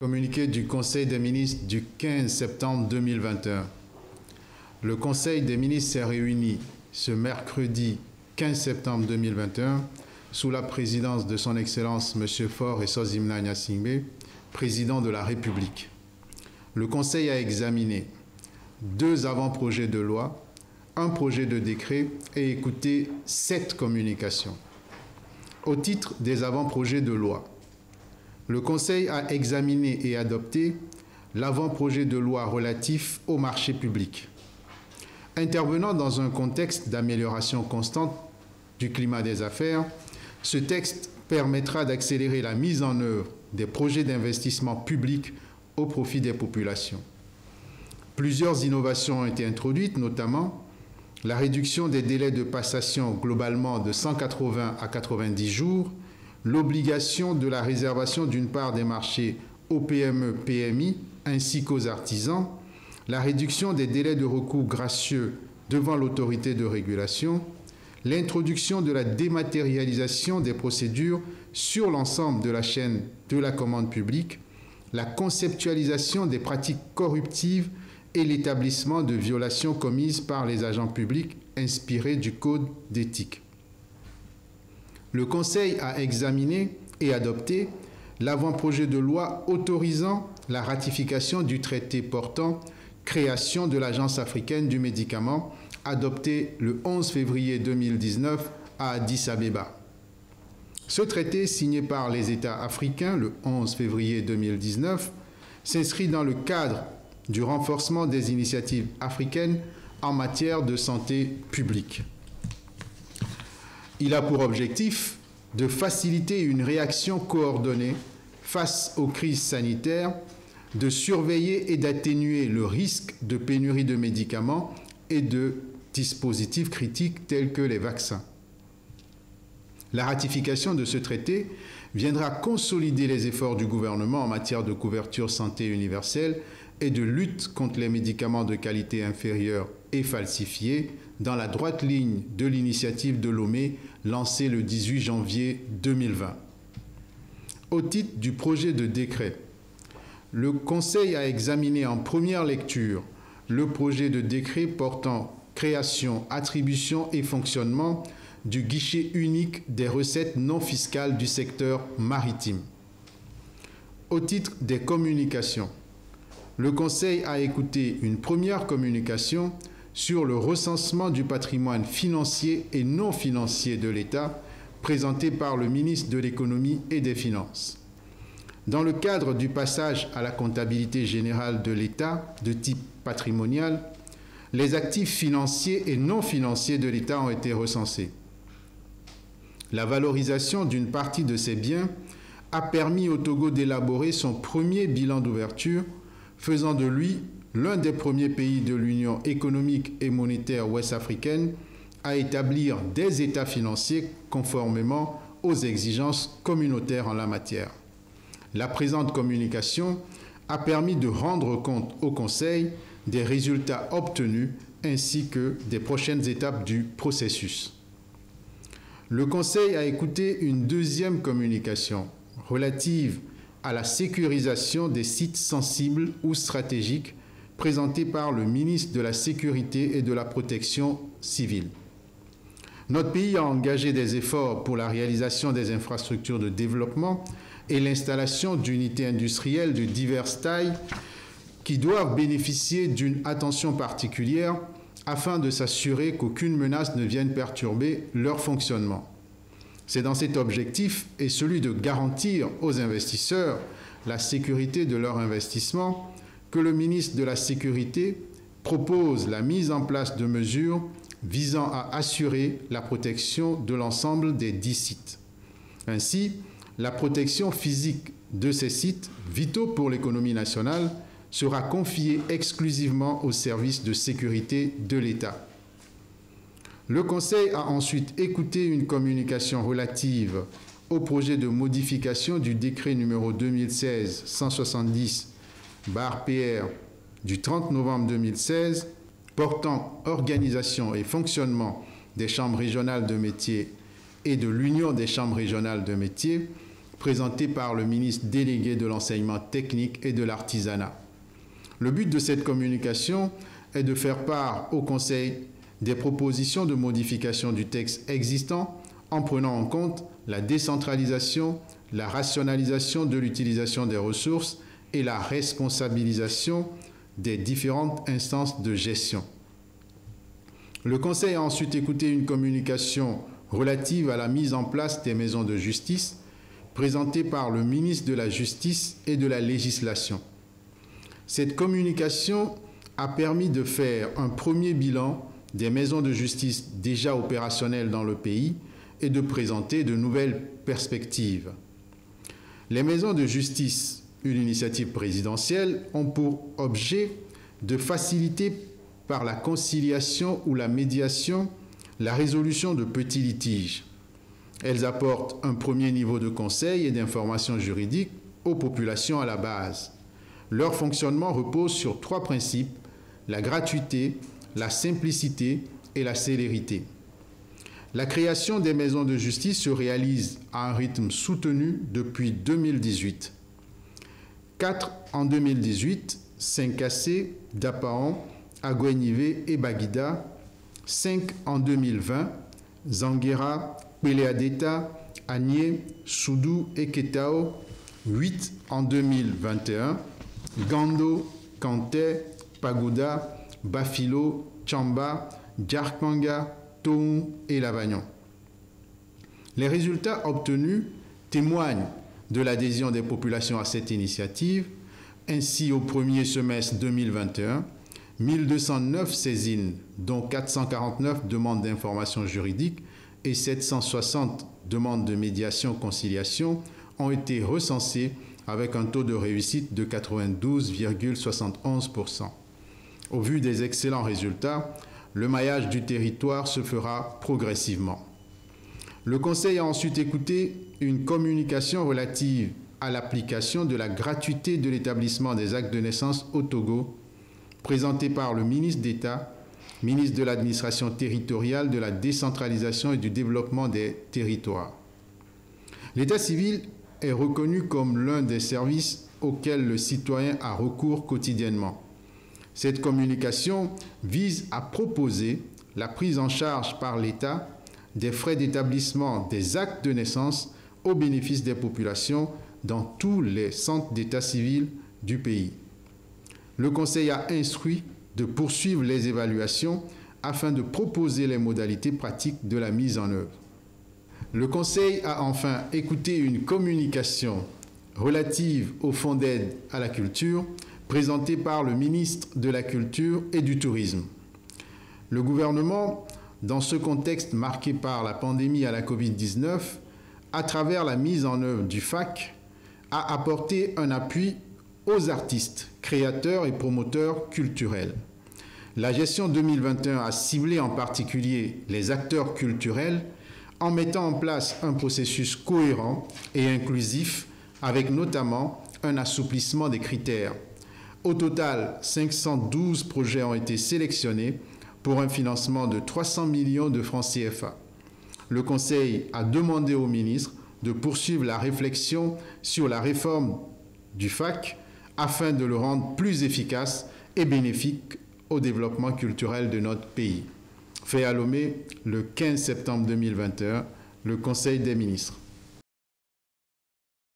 Communiqué du Conseil des ministres du 15 septembre 2021. Le Conseil des ministres s'est réuni ce mercredi 15 septembre 2021 sous la présidence de son Excellence M. Faure Essosimna Gnassingbé, président de la République. Le Conseil a examiné 2 avant-projets de loi, un projet de décret et écouté 7 communications. Au titre des avant-projets de loi, le Conseil a examiné et adopté l'avant-projet de loi relatif au marché public. Intervenant dans un contexte d'amélioration constante du climat des affaires, ce texte permettra d'accélérer la mise en œuvre des projets d'investissement public au profit des populations. Plusieurs innovations ont été introduites, notamment la réduction des délais de passation globalement de 180 à 90 jours, l'obligation de la réservation d'une part des marchés aux PME-PMI ainsi qu'aux artisans, la réduction des délais de recours gracieux devant l'autorité de régulation, l'introduction de la dématérialisation des procédures sur l'ensemble de la chaîne de la commande publique, la conceptualisation des pratiques corruptives et l'établissement de violations commises par les agents publics inspirées du Code d'éthique. Le Conseil a examiné et adopté l'avant-projet de loi autorisant la ratification du traité portant création de l'Agence africaine du médicament, adopté le 11 février 2019 à Addis Abeba. Ce traité, signé par les États africains le 11 février 2019, s'inscrit dans le cadre du renforcement des initiatives africaines en matière de santé publique. Il a pour objectif de faciliter une réaction coordonnée face aux crises sanitaires, de surveiller et d'atténuer le risque de pénurie de médicaments et de dispositifs critiques tels que les vaccins. La ratification de ce traité viendra consolider les efforts du gouvernement en matière de couverture santé universelle et de lutte contre les médicaments de qualité inférieure et falsifiés dans la droite ligne de l'initiative de Lomé lancée le 18 janvier 2020. Au titre du projet de décret, le Conseil a examiné en première lecture le projet de décret portant création, attribution et fonctionnement du guichet unique des recettes non fiscales du secteur maritime. Au titre des communications, le Conseil a écouté une première communication sur le recensement du patrimoine financier et non financier de l'État présenté par le ministre de l'Économie et des Finances. Dans le cadre du passage à la comptabilité générale de l'État de type patrimonial, les actifs financiers et non financiers de l'État ont été recensés. La valorisation d'une partie de ces biens a permis au Togo d'élaborer son premier bilan d'ouverture, faisant de lui l'un des premiers pays de l'Union économique et monétaire ouest-africaine à établir des états financiers conformément aux exigences communautaires en la matière. La présente communication a permis de rendre compte au Conseil des résultats obtenus ainsi que des prochaines étapes du processus. Le Conseil a écouté une deuxième communication relative à la sécurisation des sites sensibles ou stratégiques présentée par le ministre de la Sécurité et de la Protection civile. Notre pays a engagé des efforts pour la réalisation des infrastructures de développement et l'installation d'unités industrielles de diverses tailles qui doivent bénéficier d'une attention particulière afin de s'assurer qu'aucune menace ne vienne perturber leur fonctionnement. C'est dans cet objectif et celui de garantir aux investisseurs la sécurité de leur investissement que le ministre de la Sécurité propose la mise en place de mesures visant à assurer la protection de l'ensemble des 10 sites. Ainsi, la protection physique de ces sites, vitaux pour l'économie nationale, sera confiée exclusivement aux services de sécurité de l'État. Le Conseil a ensuite écouté une communication relative au projet de modification du décret numéro 2016-170/PR du 30 novembre 2016 portant organisation et fonctionnement des chambres régionales de métiers et de l'Union des chambres régionales de métiers présenté par le ministre délégué de l'enseignement technique et de l'artisanat. Le but de cette communication est de faire part au Conseil des propositions de modification du texte existant en prenant en compte la décentralisation, la rationalisation de l'utilisation des ressources et la responsabilisation des différentes instances de gestion. Le Conseil a ensuite écouté une communication relative à la mise en place des maisons de justice présentée par le ministre de la Justice et de la Législation. Cette communication a permis de faire un premier bilan des maisons de justice déjà opérationnelles dans le pays et de présenter de nouvelles perspectives. Les maisons de justice, une initiative présidentielle, ont pour objet de faciliter par la conciliation ou la médiation la résolution de petits litiges. Elles apportent un premier niveau de conseil et d'information juridique aux populations à la base. Leur fonctionnement repose sur 3 principes: la gratuité, la simplicité et la célérité. La création des maisons de justice se réalise à un rythme soutenu depuis 2018. 4 en 2018, Saint-Cassé, Dapaon, Agouenivé et Baguida. 5 en 2020, Zanguera, Péléadeta, Agné, Soudou et Ketao. 8 en 2021, Gando, Kanté, Pagoda, Bafilo, Tchamba, Djarkanga, Toum et Lavagnon. Les résultats obtenus témoignent de l'adhésion des populations à cette initiative. Ainsi, au premier semestre 2021, 1209 saisines, dont 449 demandes d'information juridique et 760 demandes de médiation-conciliation, ont été recensées avec un taux de réussite de 92,71%. Au vu des excellents résultats, le maillage du territoire se fera progressivement. Le Conseil a ensuite écouté une communication relative à l'application de la gratuité de l'établissement des actes de naissance au Togo, présentée par le ministre d'État, ministre de l'Administration territoriale, de la décentralisation et du développement des territoires. L'état civil est reconnu comme l'un des services auxquels le citoyen a recours quotidiennement. Cette communication vise à proposer la prise en charge par l'État des frais d'établissement des actes de naissance au bénéfice des populations dans tous les centres d'état civil du pays. Le Conseil a instruit de poursuivre les évaluations afin de proposer les modalités pratiques de la mise en œuvre. Le Conseil a enfin écouté une communication relative au Fonds d'aide à la culture présentée par le ministre de la Culture et du Tourisme. Le gouvernement, dans ce contexte marqué par la pandémie à la Covid-19, à travers la mise en œuvre du FAC, a apporté un appui aux artistes, créateurs et promoteurs culturels. La gestion 2021 a ciblé en particulier les acteurs culturels en mettant en place un processus cohérent et inclusif avec notamment un assouplissement des critères. Au total, 512 projets ont été sélectionnés pour un financement de 300 millions de francs CFA. Le Conseil a demandé au ministre de poursuivre la réflexion sur la réforme du FAC afin de le rendre plus efficace et bénéfique au développement culturel de notre pays. Fait à Lomé le 15 septembre 2021, le Conseil des ministres.